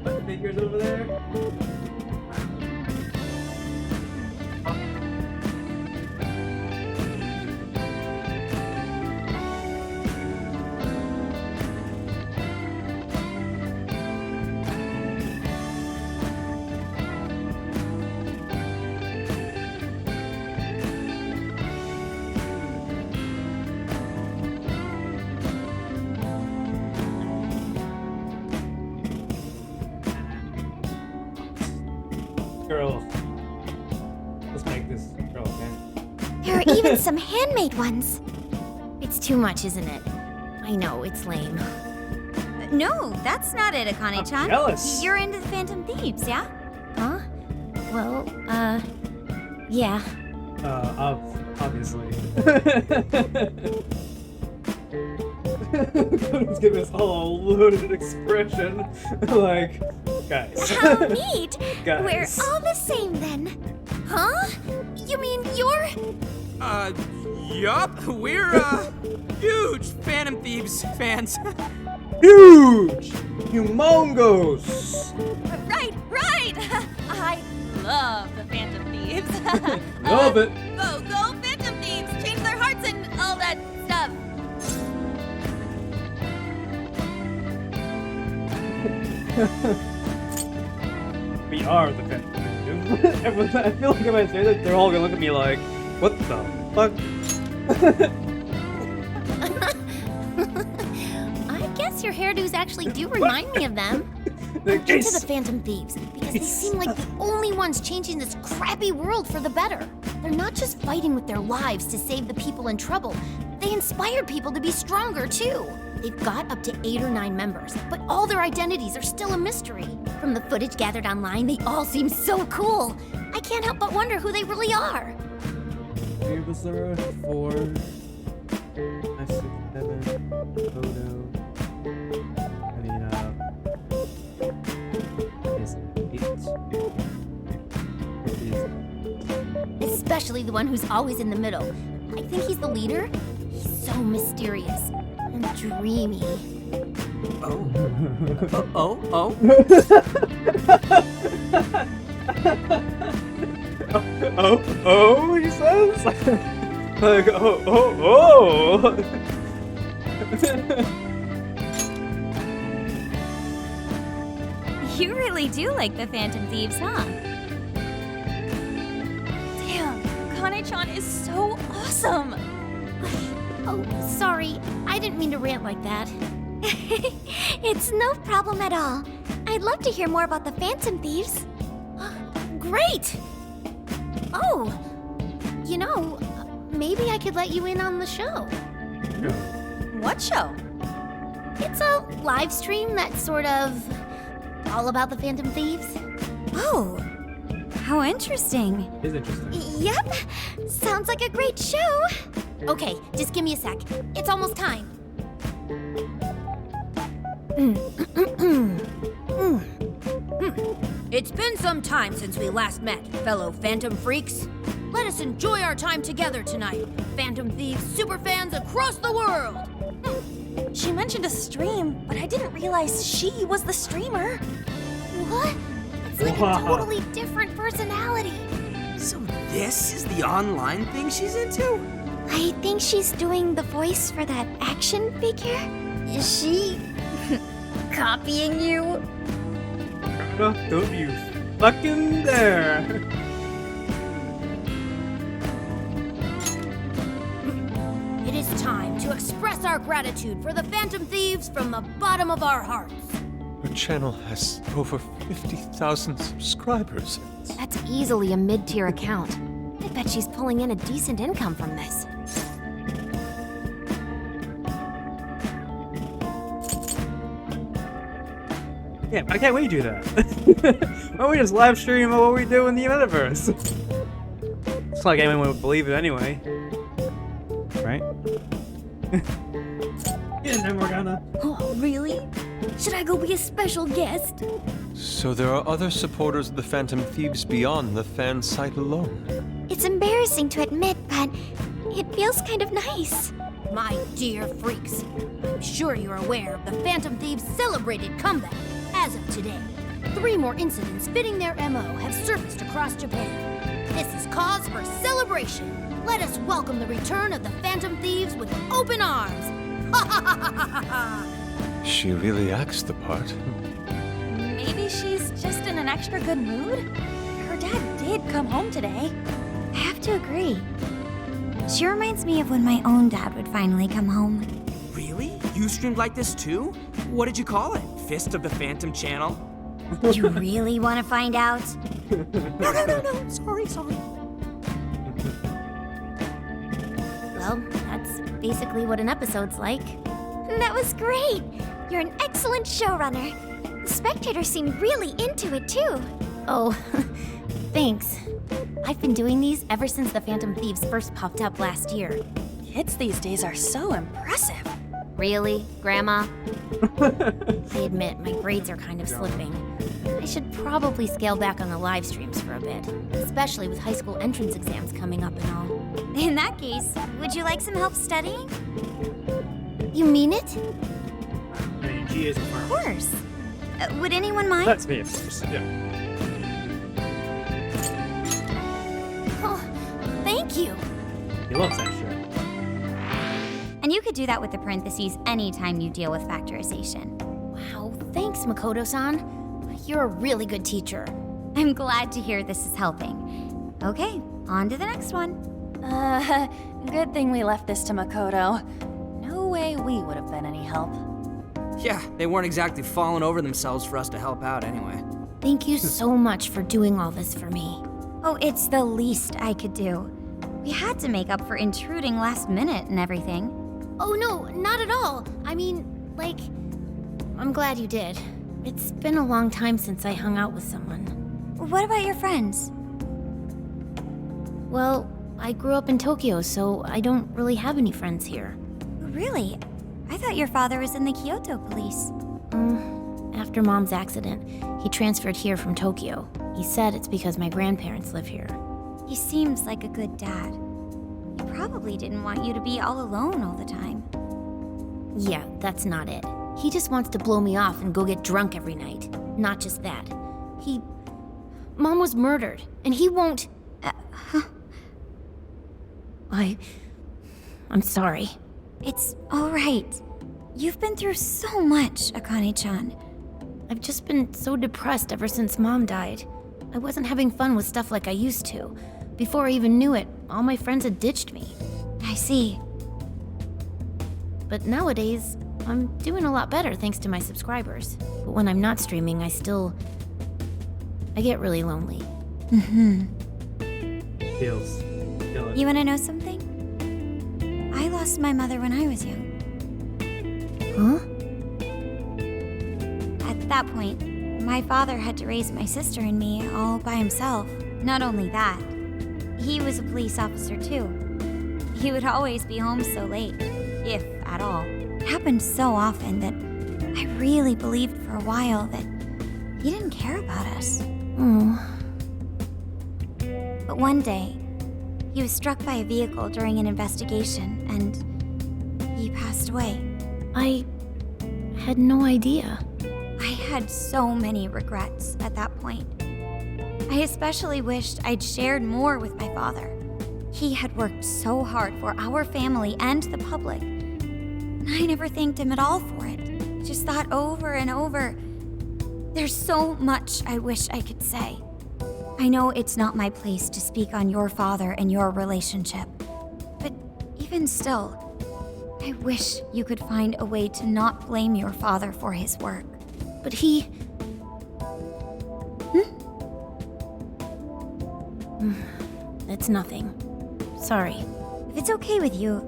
Bunch of figures over there. Girl. Let's make this girl again. There are even some handmade ones. It's too much, isn't it? I know, it's lame. No, that's not it, Akane-chan. I'm jealous. You're into the Phantom Thieves, yeah? Huh? Well, yeah. Obviously. Let's give us all a loaded expression. Like, guys. How neat! Guys. We're all the same then. Huh? You mean you're... Yup. We're, huge Phantom Thieves fans. Huge! Humongous! Right, right! I love the Phantom Thieves. Love it! Go Phantom Thieves! Change their hearts and all that stuff. We are the Phantom Thieves. I feel like if I say that, they're all gonna look at me like, what the fuck? I guess your hairdos actually do remind me of them. Like, We're into the Phantom Thieves because they seem like the only ones changing this crappy world for the better. They're not just fighting with their lives to save the people in trouble. They inspire people to be stronger too. They've got up to 8 or 9 members, but all their identities are still a mystery. From the footage gathered online, they all seem so cool. I can't help but wonder who they really are. 3 of us are 4, 5, 6, 7, photo. I mean, is 8. Especially the one who's always in the middle. I think he's the leader. He's so mysterious and dreamy. Oh. Oh, he says? Like, oh. You really do like the Phantom Thieves, huh? Damn, Akane-chan is so awesome. Oh, sorry. I didn't mean to rant like that. It's no problem at all. I'd love to hear more about the Phantom Thieves. Great! Oh, you know, maybe I could let you in on the show. What show? It's a live stream that's sort of all about the Phantom Thieves. Oh, how interesting. It's interesting. Yep, sounds like a great show. Okay, just give me a sec. It's almost time. It's been some time since we last met, fellow Phantom Freaks. Let us enjoy our time together tonight, Phantom Thieves superfans across the world! She mentioned a stream, but I didn't realize she was the streamer. What? It's like a totally different personality. So this is the online thing she's into? I think she's doing the voice for that action figure. Is she copying you? Don't you fucking dare! It is time to express our gratitude for the Phantom Thieves from the bottom of our hearts. Her channel has over 50,000 subscribers. That's easily a mid-tier account. I bet she's pulling in a decent income from this. Yeah, why can't we do that? Why don't we just live stream what we do in the metaverse? It's not like anyone would believe it anyway. Right? Yeah, then we're gonna. Oh, really? Should I go be a special guest? So there are other supporters of the Phantom Thieves beyond the fan site alone. It's embarrassing to admit, but it feels feels kind of nice. My dear freaks, I'm sure you're aware of the Phantom Thieves' celebrated comeback. As of today, 3 more incidents fitting their MO have surfaced across Japan. This is cause for celebration. Let us welcome the return of the Phantom Thieves with open arms. Ha ha ha ha ha ha! She really acts the part. Maybe she's just in an extra good mood? Her dad did come home today. I have to agree. She reminds me of when my own dad would finally come home. Really? You streamed like this too? What did you call it? Fist of the Phantom Channel? You really want to find out? No. Sorry. Well, that's basically what an episode's like. That was great. You're an excellent showrunner. The spectators seem really into it too. Oh, thanks. I've been doing these ever since the Phantom Thieves first popped up last year. Kids these days are so impressive. Really, Grandma? I admit, my grades are kind of slipping. I should probably scale back on the live streams for a bit, especially with high school entrance exams coming up and all. In that case, would you like some help studying? You mean it? I mean, she is a Of farmer. course. Would anyone mind? That's me, of course. Yeah. Oh, thank you. He loves that show. And you could do that with the parentheses anytime you deal with factorization. Wow, thanks, Makoto-san. You're a really good teacher. I'm glad to hear this is helping. Okay, on to the next one. Good thing we left this to Makoto. No way we would have been any help. Yeah, they weren't exactly falling over themselves for us to help out anyway. Thank you so much for doing all this for me. Oh, it's the least I could do. We had to make up for intruding last minute and everything. Oh no, not at all. I mean, like, I'm glad you did. It's been a long time since I hung out with someone. What about your friends? Well, I grew up in Tokyo, so I don't really have any friends here. Really? I thought your father was in the Kyoto police. After Mom's accident, he transferred here from Tokyo. He said it's because my grandparents live here. He seems like a good dad. He probably didn't want you to be all alone all the time. Yeah, that's not it. He just wants to blow me off and go get drunk every night. Not just that. Mom was murdered, and he won't... I'm sorry. It's all right. You've been through so much, Akane-chan. I've just been so depressed ever since Mom died. I wasn't having fun with stuff like I used to. Before I even knew it, all my friends had ditched me. I see. But nowadays, I'm doing a lot better thanks to my subscribers. But when I'm not streaming, I get really lonely. Feels. Feel it. You want to know something? I lost my mother when I was young. Huh? At that point, my father had to raise my sister and me all by himself. Not only that, he was a police officer too. He would always be home so late, if at all. It happened so often that I really believed for a while that he didn't care about us. Oh. But one day, he was struck by a vehicle during an investigation, and he passed away. I had no idea. I had so many regrets at that point. I especially wished I'd shared more with my father. He had worked so hard for our family and the public, and I never thanked him at all for it. Just thought over and over, there's so much I wish I could say. I know it's not my place to speak on your father and your relationship, but even still, I wish you could find a way to not blame your father for his work. But he... It's nothing. Sorry. If it's okay with you,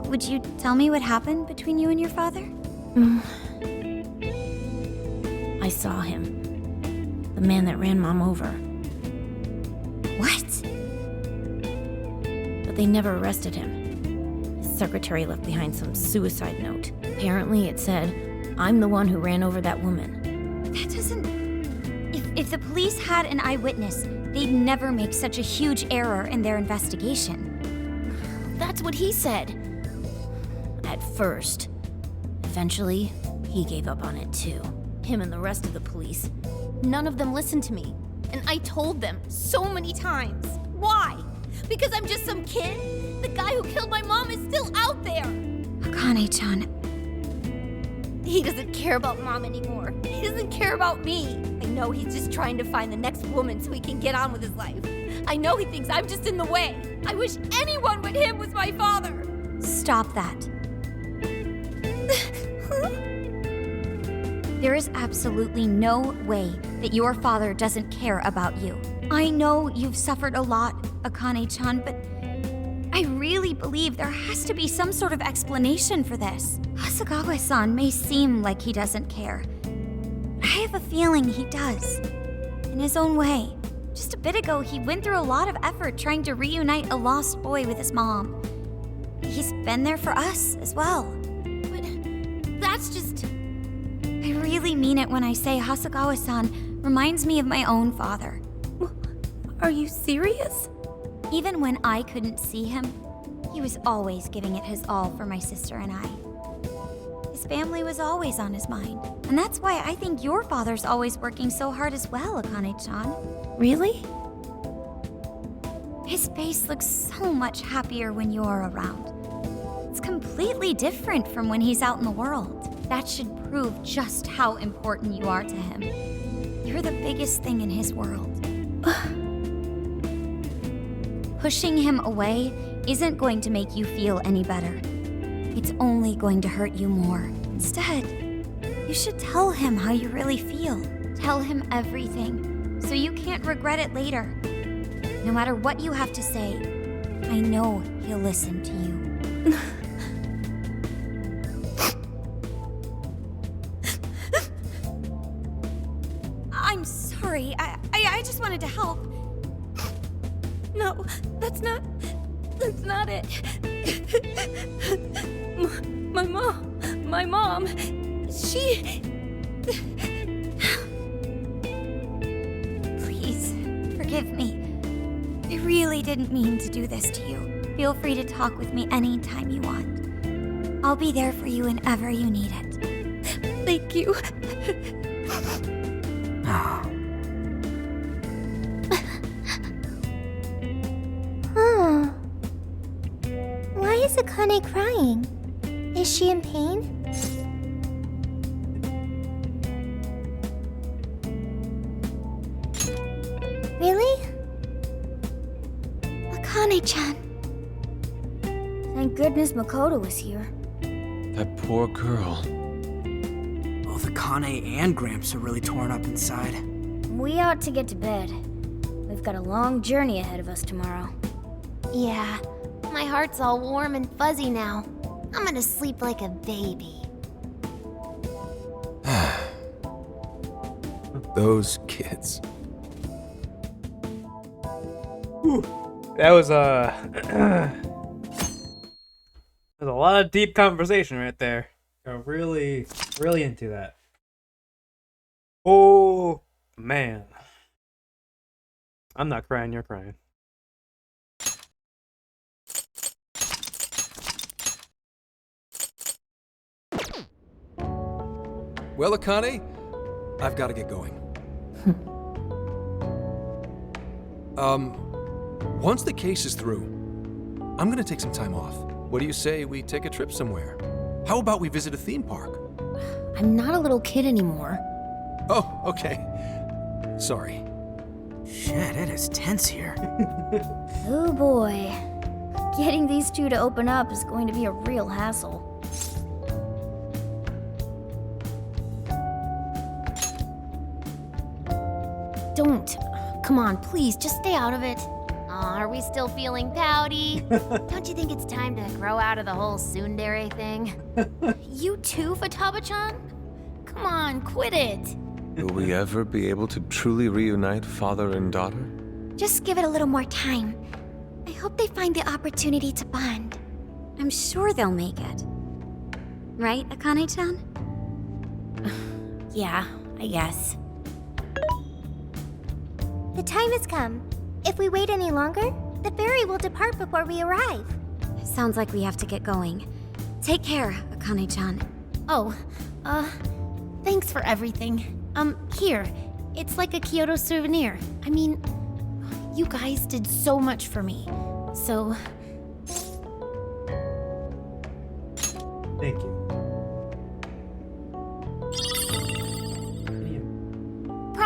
would you tell me what happened between you and your father? I saw him. The man that ran Mom over. What? But they never arrested him. His secretary left behind some suicide note. Apparently it said, "I'm the one who ran over that woman." That doesn't... If the police had an eyewitness, they'd never make such a huge error in their investigation. That's what he said. At first. Eventually, he gave up on it too. Him and the rest of the police. None of them listened to me. And I told them so many times. Why? Because I'm just some kid? The guy who killed my mom is still out there! Akane-chan, He doesn't care about Mom anymore. He doesn't care about me. I know he's just trying to find the next woman so he can get on with his life. I know he thinks I'm just in the way. I wish anyone but him was my father. stop that. There is absolutely no way that your father doesn't care about you. I know you've suffered a lot, Akane-chan, but I really believe there has to be some sort of explanation for this. Hasegawa-san may seem like he doesn't care. I have a feeling he does. In his own way. Just a bit ago, he went through a lot of effort trying to reunite a lost boy with his mom. He's been there for us as well. But that's just... I really mean it when I say Hasegawa-san reminds me of my own father. Are you serious? Even when I couldn't see him, he was always giving it his all for my sister and I. His family was always on his mind. And that's why I think your father's always working so hard as well, Akane-chan. Really? His face looks so much happier when you're around. It's completely different from when he's out in the world. That should prove just how important you are to him. You're the biggest thing in his world. Pushing him away isn't going to make you feel any better. It's only going to hurt you more. Instead, you should tell him how you really feel. Tell him everything, so you can't regret it later. No matter what you have to say, I know he'll listen to you. I'm sorry. I just wanted to help. No, that's not it. My mom, she... Please, forgive me. I really didn't mean to do this to you. Feel free to talk with me anytime you want. I'll be there for you whenever you need it. Thank you. Huh. Why is Akane crying? Is she in pain? Really? Akane-chan. Thank goodness Makoto was here. That poor girl. Both Akane and Gramps are really torn up inside. We ought to get to bed. We've got a long journey ahead of us tomorrow. Yeah, my heart's all warm and fuzzy now. I'm gonna sleep like a baby. Those kids. That was there's a lot of deep conversation right there. I'm really into that. Oh man. I'm not crying, you're crying. Well, Akane, I've got to get going. Once the case is through, I'm gonna take some time off. What do you say we take a trip somewhere? How about we visit a theme park? I'm not a little kid anymore. Oh, okay. Sorry. Shit, it is tense here. Oh boy. Getting these two to open up is going to be a real hassle. Don't. Come on, please, just stay out of it. Aw, are we still feeling pouty? Don't you think it's time to grow out of the whole tsundere thing? You too, Futaba-chan? Come on, quit it. Will we ever be able to truly reunite father and daughter? Just give it a little more time. I hope they find the opportunity to bond. I'm sure they'll make it. Right, Akane-chan? Yeah, I guess. The time has come. If we wait any longer, the ferry will depart before we arrive. Sounds like we have to get going. Take care, Akane-chan. Oh, thanks for everything. Here. It's like a Kyoto souvenir. I mean, you guys did so much for me. So, Thank you.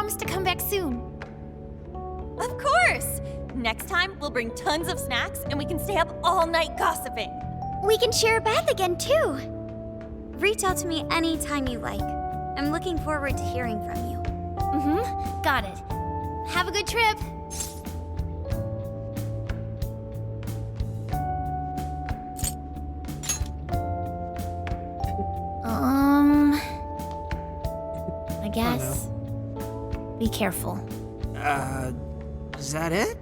promise to come back soon. Of course! Next time, we'll bring tons of snacks and we can stay up all night gossiping. We can share a bath again, too. Reach out to me anytime you like. I'm looking forward to hearing from you. Mm-hmm. Got it. Have a good trip. I guess. Be careful. Is that it?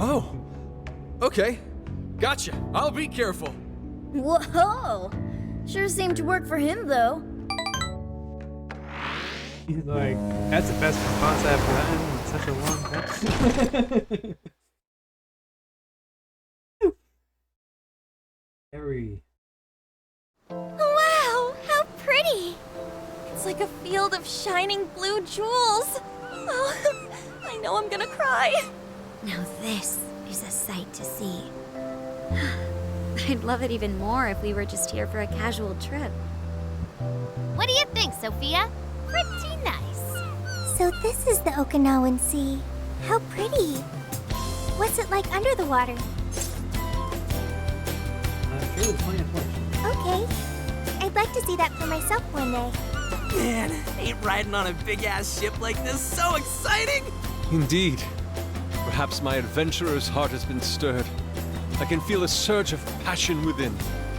Oh, okay. Gotcha. I'll be careful. Whoa! Sure seemed to work for him, though. He's like, that's the best response I've gotten in such a long time. Very. Wow, how pretty! It's like a field of shining blue jewels. Oh, I know I'm gonna cry. Now this is a sight to see. I'd love it even more if we were just here for a casual trip. What do you think, Sophia? Pretty nice. So this is the Okinawan Sea. How pretty. What's it like under the water? Sure, it's plenty of fun. Okay. I'd like to see that for myself one day. Man, ain't riding on a big-ass ship like this so exciting? Indeed. Perhaps my adventurer's heart has been stirred. I can feel a surge of passion within.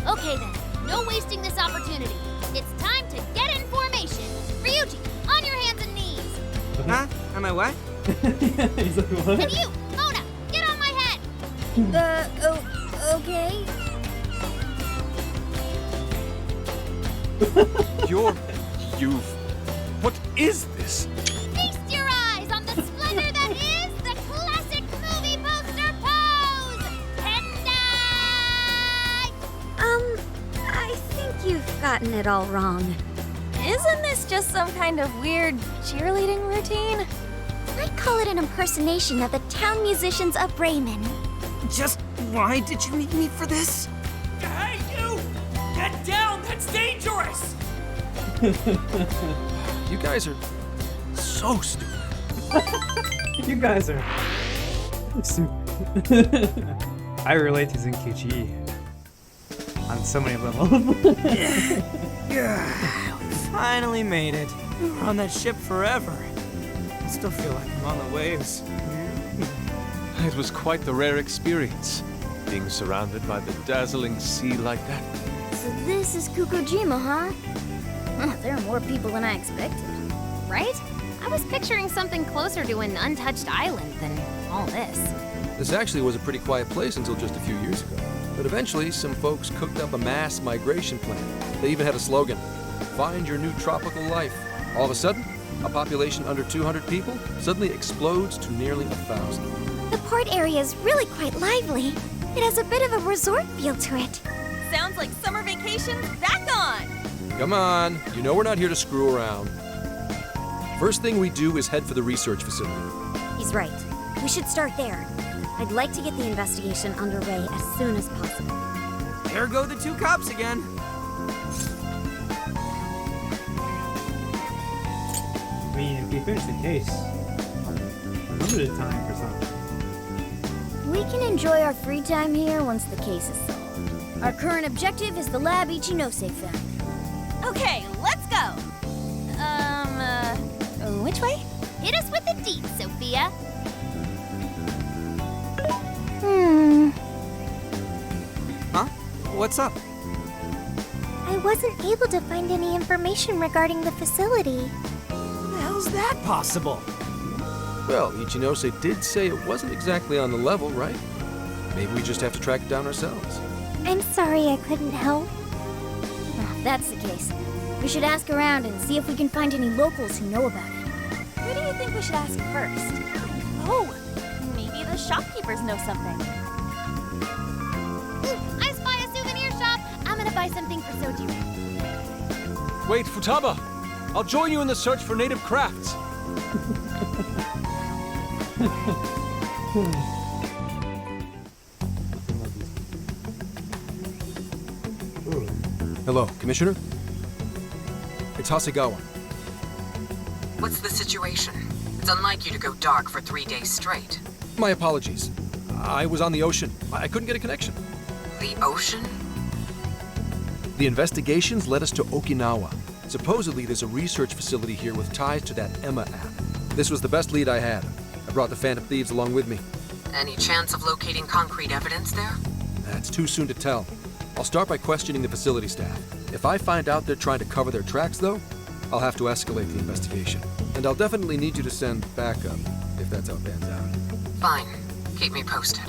Okay then, no wasting this opportunity. It's time to get in formation. Ryuji, on your hands and knees. Huh? Am I what? He's like, what? And you, Mona, get on my head. Okay. What is this? Feast your eyes on the splendor that is the classic movie poster pose. Tendai! I think you've gotten it all wrong. Isn't this just some kind of weird cheerleading routine? I'd call it an impersonation of the town musicians of Bremen. Just why did you need me for this? Hey, you! Get down! That's dangerous! You guys are so stupid. You guys are stupid. I relate to Zenkichi on so many levels. Yeah, we finally made it. We were on that ship forever. I still feel like I'm on the waves. It was quite the rare experience, being surrounded by the dazzling sea like that. So this is Kukujima, huh? Huh, there are more people than I expected. Right? I was picturing something closer to an untouched island than all this. This actually was a pretty quiet place until just a few years ago. But eventually, some folks cooked up a mass migration plan. They even had a slogan, "Find your new tropical life." All of a sudden, a population under 200 people suddenly explodes to nearly 1,000. The port area is really quite lively. It has a bit of a resort feel to it. Sounds like summer vacation's back on! Come on, you know we're not here to screw around. First thing we do is head for the research facility. He's right. We should start there. I'd like to get the investigation underway as soon as possible. There go the two cops again. I mean, if we finish the case, limited time for something. We can enjoy our free time here once the case is solved. Our current objective is the lab Ichinose found. Okay, let's go! Which way? Hit us with the deets, Sophia. Huh? What's up? I wasn't able to find any information regarding the facility. How's that possible? Well, Ichinose did say it wasn't exactly on the level, right? Maybe we just have to track it down ourselves. I'm sorry I couldn't help. If that's the case, we should ask around and see if we can find any locals who know about it. Who do you think we should ask first? Oh, maybe the shopkeepers know something. something for Soji. Wait, Futaba! I'll join you in the search for native crafts. Hello, Commissioner? It's Hasegawa. What's the situation? It's unlike you to go dark for 3 days straight. My apologies. I was on the ocean. I couldn't get a connection. The ocean? The investigations led us to Okinawa. Supposedly, there's a research facility here with ties to that Emma app. This was the best lead I had. I brought the Phantom Thieves along with me. Any chance of locating concrete evidence there? It's too soon to tell. I'll start by questioning the facility staff. If I find out they're trying to cover their tracks, though, I'll have to escalate the investigation. And I'll definitely need you to send backup, if that's how it pans out. Fine. Keep me posted.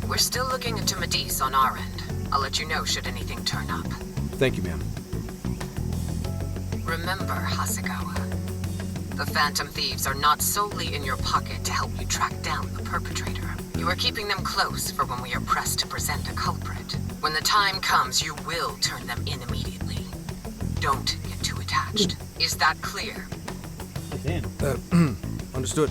We're still looking into Medis on our end. I'll let you know should anything turn up. Thank you, ma'am. Remember, Hasegawa, the Phantom Thieves are not solely in your pocket to help you track down the perpetrator. You are keeping them close for when we are pressed to present a culprit. When the time comes, you will turn them in immediately. Don't get too attached. Is that clear? Damn. Understood.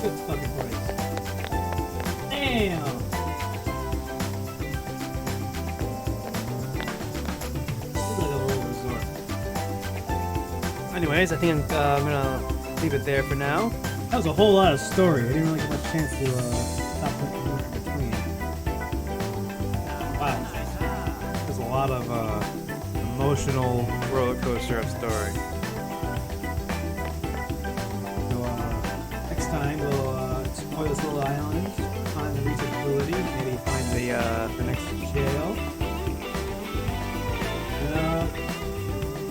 Good fucking place. Damn! This is like a little resort. Anyways, I think I'm gonna leave it there for now. That was a whole lot of story. I didn't really get much chance to stop putting in between. Wow. There's a lot of emotional roller coaster of story. Next time we'll explore this little island, find the research facility, maybe find the next jail.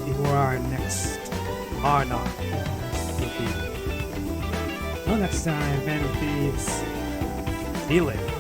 Before our next Monarch will be. Well, next time, Phantom Thieves. See you later.